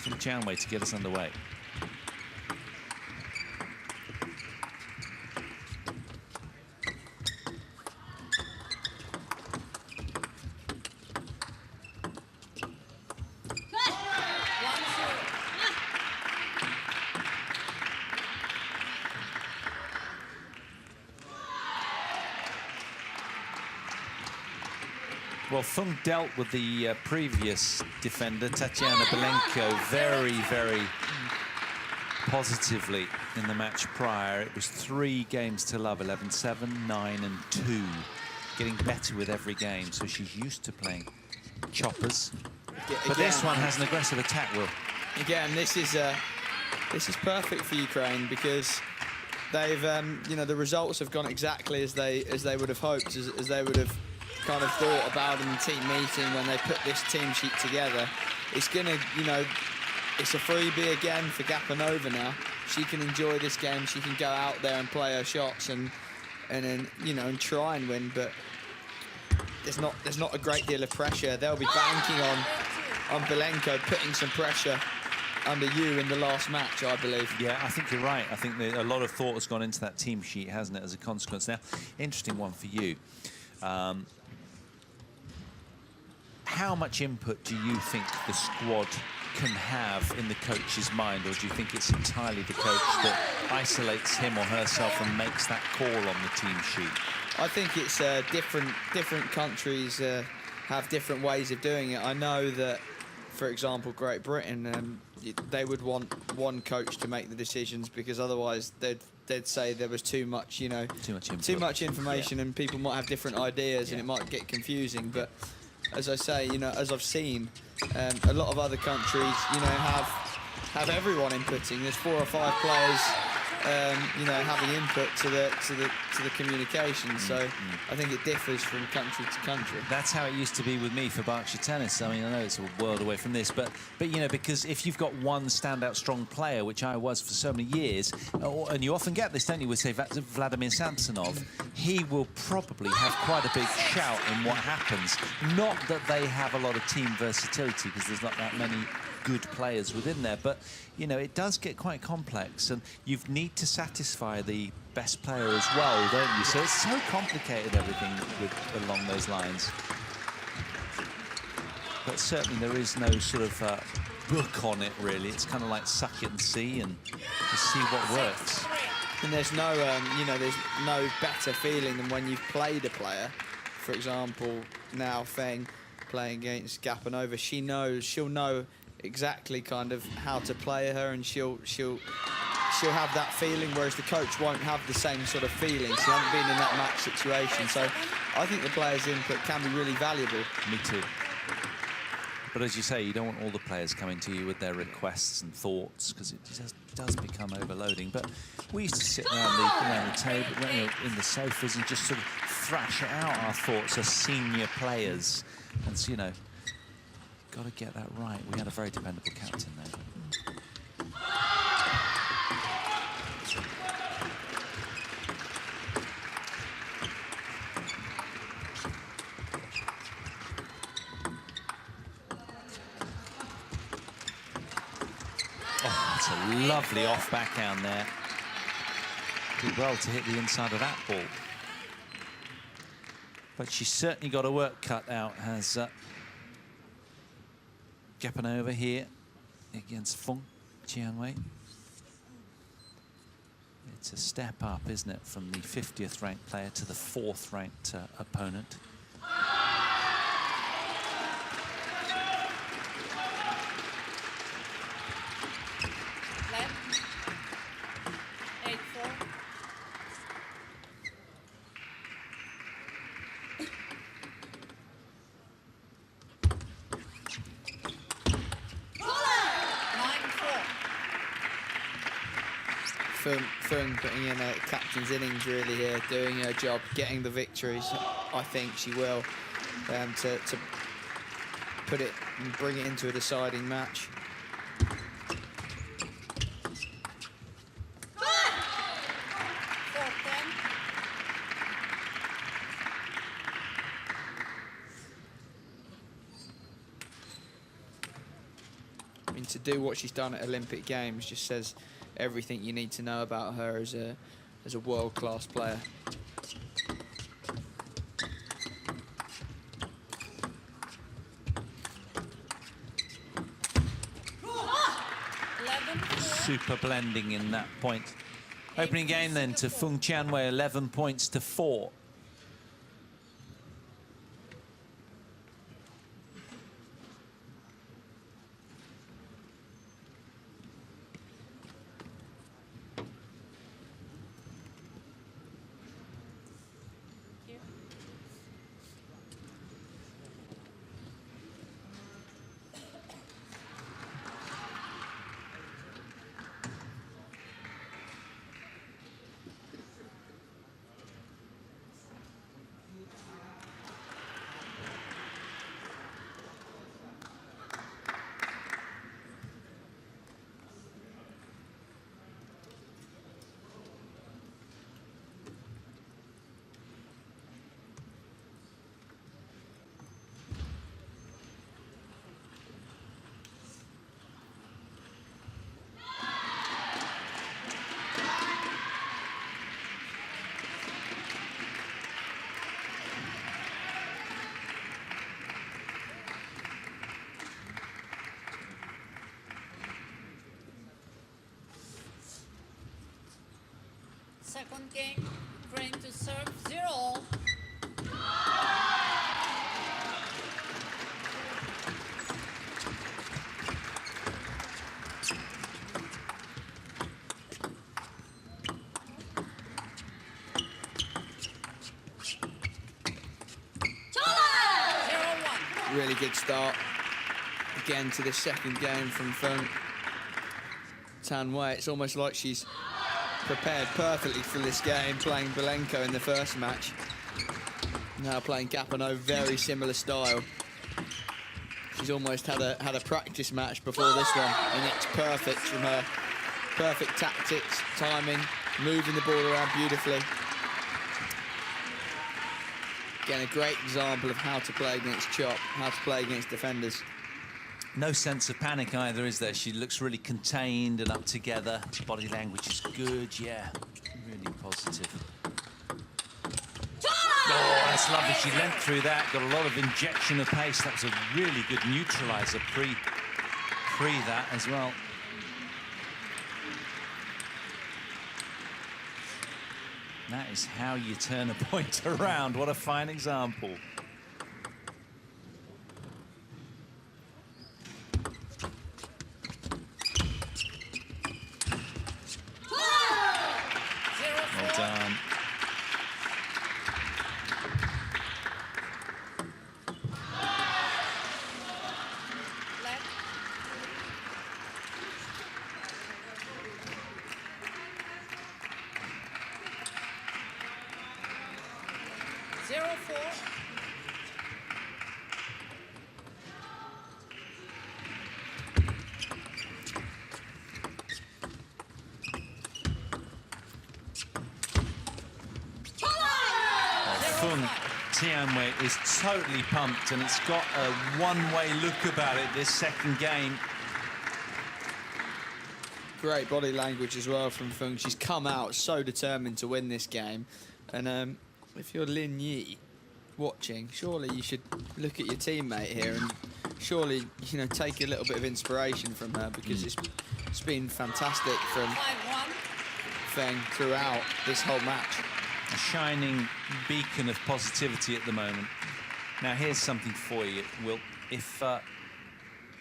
from Janway to get us underway. Well, Fung dealt with the previous defender, Tatiana Belenko, very, very positively in the match prior. It was 3 games to love, 11-7, 9 and 2. Getting better with every game, so she's used to playing choppers. But this one has an aggressive attack, Will. Again, this is perfect for Ukraine because they've, you know, the results have gone exactly as they would have hoped, as they would have kind of thought about in the team meeting when they put this team sheet together. It's gonna, you know, it's a freebie again for Gapanova now. She can enjoy this game. She can go out there and play her shots and then, you know, and try and win. But there's not a great deal of pressure. They'll be banking on Belenko putting some pressure under you in the last match, I believe. Yeah, I think you're right. I think a lot of thought has gone into that team sheet, hasn't it, as a consequence. Now, interesting one for you. How much input do you think the squad can have in the coach's mind, or do you think it's entirely the coach that isolates him or herself and makes that call on the team sheet? I think it's different countries have different ways of doing it. I know that, for example, Great Britain, they would want one coach to make the decisions because otherwise they'd say there was too much, you know, too much information, and people might have different ideas and it might get confusing. But as I say, you know, as I've seen, a lot of other countries, you know, have everyone inputting. There's 4 or 5 players, you know, having input to the communication. So I think it differs from country to country. That's how it used to be with me for Berkshire Tennis. I mean, I know it's a world away from this, but you know, because if you've got one standout strong player, which I was for so many years, and you often get this, don't you, with, say, Vladimir Samsonov, he will probably have quite a big shout in what happens. Not that they have a lot of team versatility, because there's not that many good players within there, but you know, it does get quite complex, and you need to satisfy the best player as well, don't you? So it's so complicated, everything along those lines. But certainly there is no sort of book on it, really. It's kind of like suck it and see, and just see what works. And there's no, you know, there's no better feeling than when you've played a player. For example, now Feng playing against Gapanova, she'll know exactly kind of how to play her, and she'll have that feeling, whereas the coach won't have the same sort of feeling. She hasn't been in that match situation. So I think the players' input can be really valuable. Me too. But as you say, you don't want all the players coming to you with their requests and thoughts, because it just does become overloading. But we used to sit around the table, you know, in the sofas, and just sort of thrash out our thoughts as senior players. And so, you know, got to get that right. We had a very dependable captain there. Oh, that's a lovely off backhand there. Did well to hit the inside of that ball. But she's certainly got her work cut out, has Gapanova here against Feng Jianwei. It's a step up, isn't it, from the 50th ranked player to the 4th ranked opponent. Feng putting in a captain's innings really here, doing her job, getting the victories. I think she will, to put it and bring it into a deciding match. I mean, to do what she's done at Olympic Games just says everything you need to know about her as a world-class player. Super blending in that point. Opening game then to Feng Tianwei, 11 points to 4. Second game, Ukraine to serve 0. Really good start again to this second game from Feng Tianwei. It's almost like she's prepared perfectly for this game, playing Belenko in the first match. Now playing Gapano, very similar style. She's almost had a practice match before this one, and it's perfect from her. Perfect tactics, timing, moving the ball around beautifully. Again, a great example of how to play against Chop, how to play against defenders. No sense of panic either, is there? She looks really contained and up together. Body language is good, yeah. Really positive. Oh, that's lovely. She leant through that, got a lot of injection of pace. That was a really good neutralizer pre that as well. That is how you turn a point around. What a fine example. Well done. Feng Tianwei is totally pumped, and it's got a one-way look about it this second game. Great body language as well from Feng. She's come out so determined to win this game. And if you're Lin Yi watching, surely you should look at your teammate here and surely, you know, take a little bit of inspiration from her, because it's been fantastic from Feng throughout this whole match. A shining beacon of positivity at the moment. Now, here's something for you, Will. If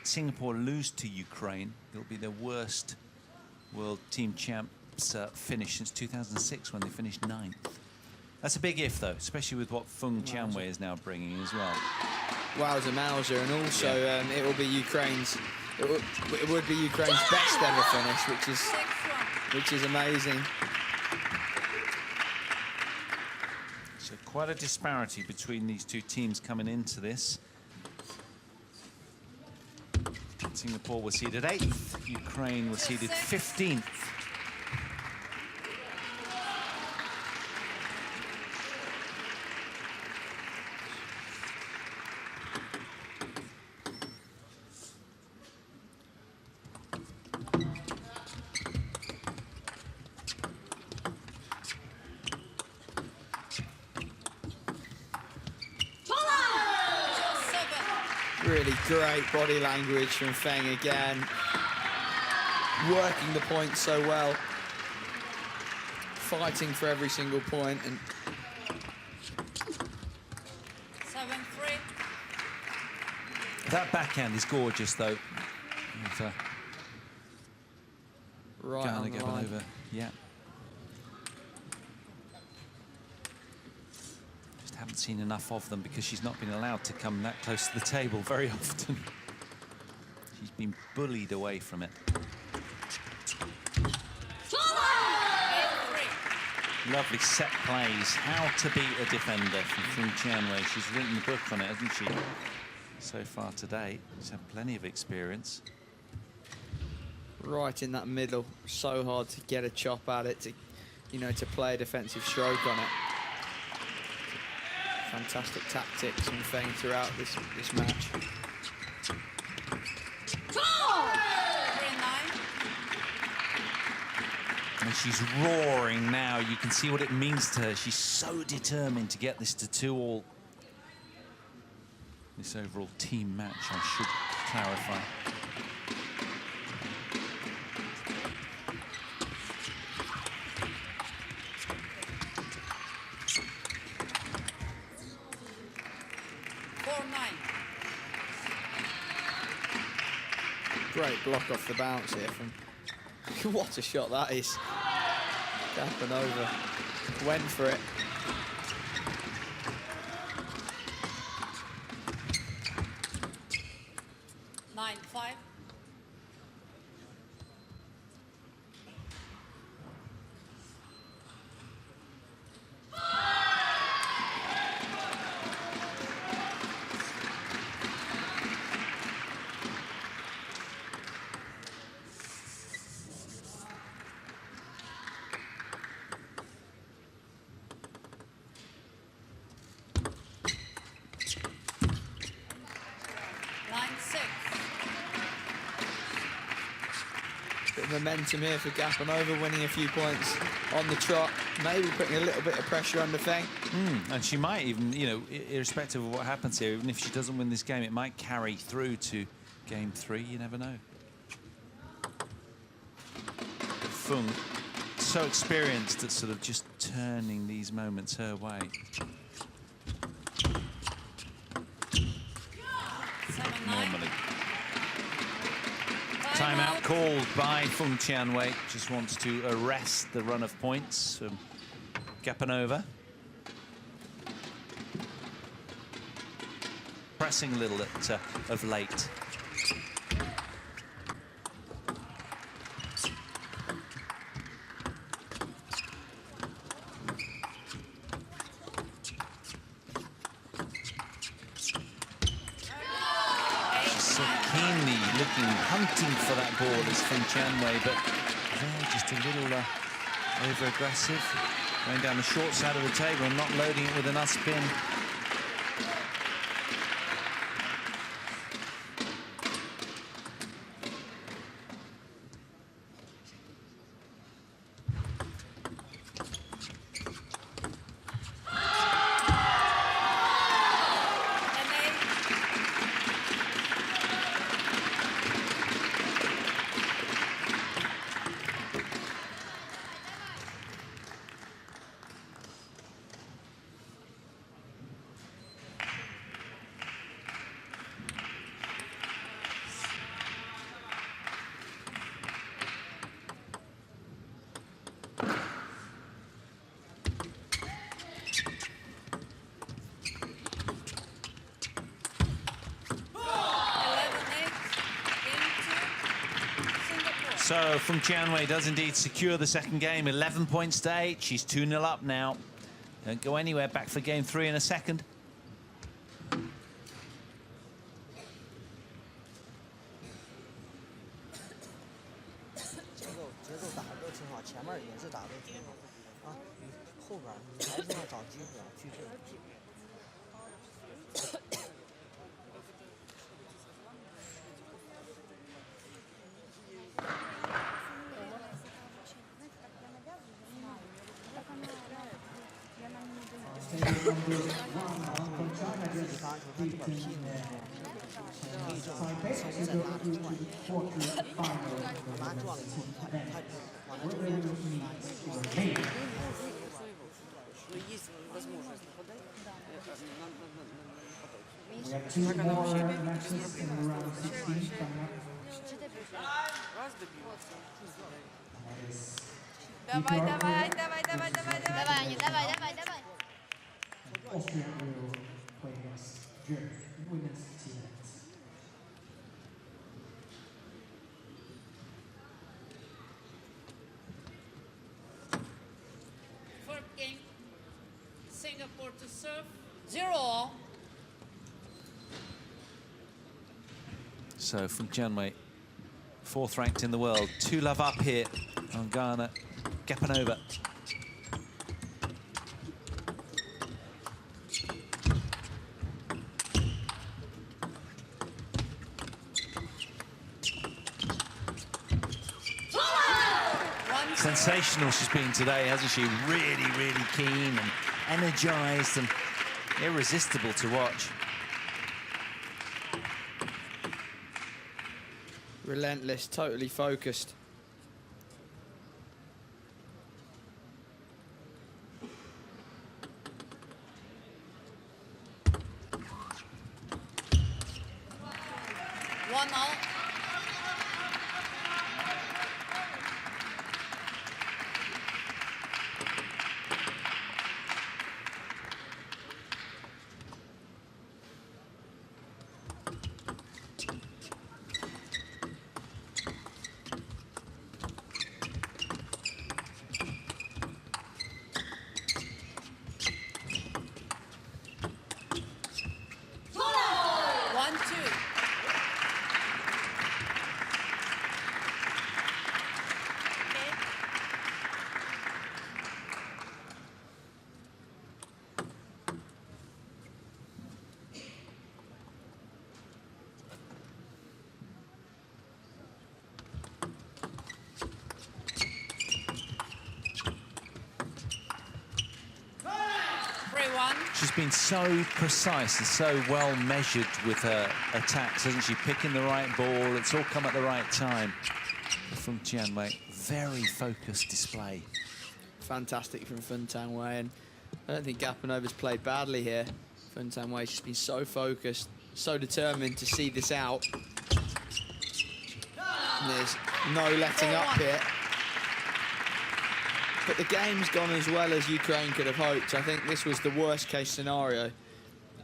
Singapore lose to Ukraine, it'll be their worst World Team Champs finish since 2006, when they finished 9th. That's a big if, though, especially with what Feng Tianwei is now bringing as well. Wowza Mauser, and also it will be Ukraine's. It would be Ukraine's best ever finish, which is amazing. So quite a disparity between these two teams coming into this. Singapore was seeded 8th, Ukraine was seeded 15th. Really great body language from Feng again. Working the point so well. Fighting for every single point. And 7-3. That backhand is gorgeous, though. right on the line. Over. Yeah. Just haven't seen enough of them because she's not been allowed to come that close to the table very often. She's been bullied away from it. Lovely set plays. How to beat a defender from Feng Tianwei. She's written the book on it, hasn't she? So far today, she's had plenty of experience. Right in that middle. So hard to get a chop at it, to, you know, to play a defensive stroke on it. Fantastic tactics from Feng throughout this match. And she's roaring now. You can see what it means to her. She's so determined to get this to 2-all. This overall team match, I should clarify. Great block off the bounce here from... What a shot that is. Gapanova went for it. Bit of momentum here for Gapanova, winning a few points on the trot, maybe putting a little bit of pressure under Feng. And she might even, you know, irrespective of what happens here, even if she doesn't win this game, it might carry through to game 3. You never know. Feng, so experienced at sort of just turning these moments her way. Normally. Timeout called by Feng Tianwei. Just wants to arrest the run of points from Gapanova. Pressing a little of late. Hunting for that ball is Feng Tianwei, but they're just a little over-aggressive, going down the short side of the table and not loading it with enough spin. So Feng Tianwei does indeed secure the second game, 11 points to 8. She's 2-0 up now. Don't go anywhere, back for game 3 in a second. Давай, давай, давай, давай, давай, давай. Давай, Аня, давай, давай, давай. Austria will play against Germany in women's team events. Fourth game. Singapore to serve 0. So from Janway, 4th ranked in the world, 2-love up here on Ghana, gapping over. Sensational she's been today, hasn't she? Really, really keen and energised and irresistible to watch. Relentless, totally focused. One all. She's been so precise and so well measured with her attacks, hasn't she? Picking the right ball, it's all come at the right time from Tianwei. Very focused display. Fantastic from Fun Tang Wei, and I don't think Gapanova's played badly here. Fun Tang Wei, she's been so focused, so determined to see this out. And there's no letting up here. But the game's gone as well as Ukraine could have hoped. I think this was the worst case scenario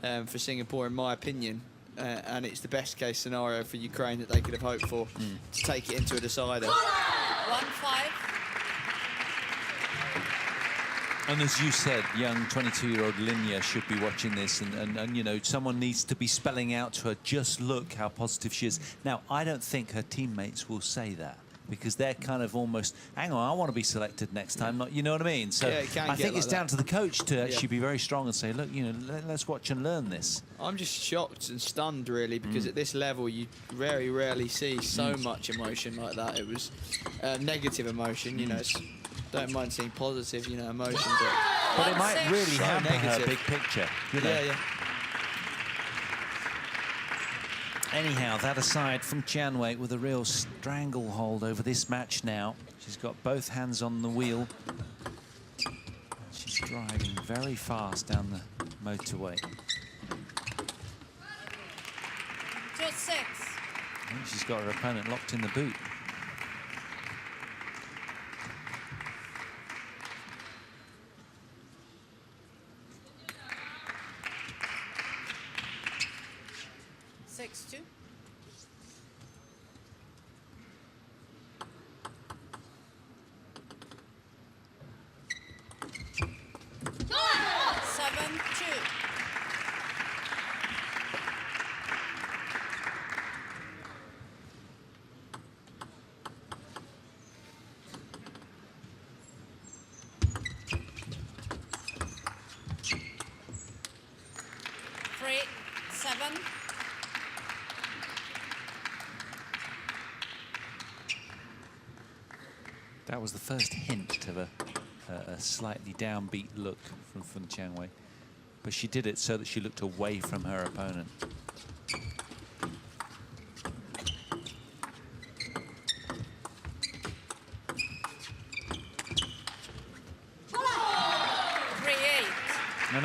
for Singapore, in my opinion. And it's the best case scenario for Ukraine that they could have hoped for to take it into a decider. 1-5. And as you said, young 22-year-old Linya should be watching this, and you know, someone needs to be spelling out to her, just look how positive she is. Now, I don't think her teammates will say that, because they're kind of almost, hang on, I want to be selected next time, not, you know what I mean? So Yeah, it can I get think like it's down that. to the coach to actually be very strong and say, look, you know, let's watch and learn this. I'm just shocked and stunned, really, because at this level, you very rarely see so much emotion like that. It was negative emotion, you know. Don't mind seeing positive, you know, emotion, But it might really So hamper her negative. big picture, you know? yeah, yeah. Anyhow, that aside from Tianwei with a real stranglehold over this match now. She's got both hands on the wheel. She's driving very fast down the motorway. 2-6. I think she's got her opponent locked in the boot. That was the first hint of a slightly downbeat look from Tianwei. But she did it so that she looked away from her opponent.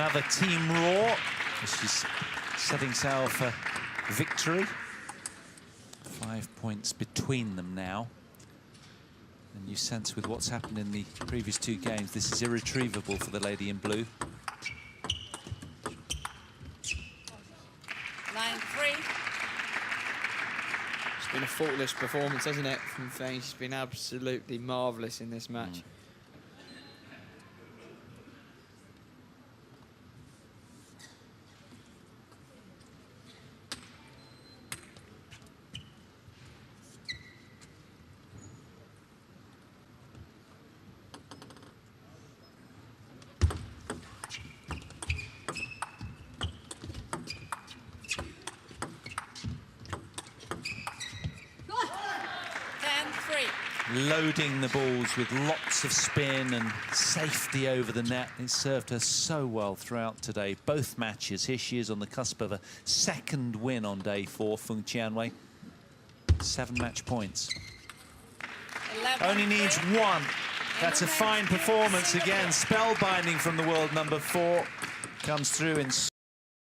another team roar as she's setting sail for victory. 5 points between them now. And you sense with what's happened in the previous 2 games, this is irretrievable for the lady in blue. 9-3. It's been a faultless performance, hasn't it, from Fane? She's been absolutely marvellous in this match. Loading the balls with lots of spin and safety over the net. It served her so well throughout today. Both matches. Here she is on the cusp of a 2nd win on day 4, Feng Qianwei. 7 match points. 11-3. Only needs 1. That's a fine performance again. Spellbinding from the world number 4. Comes through in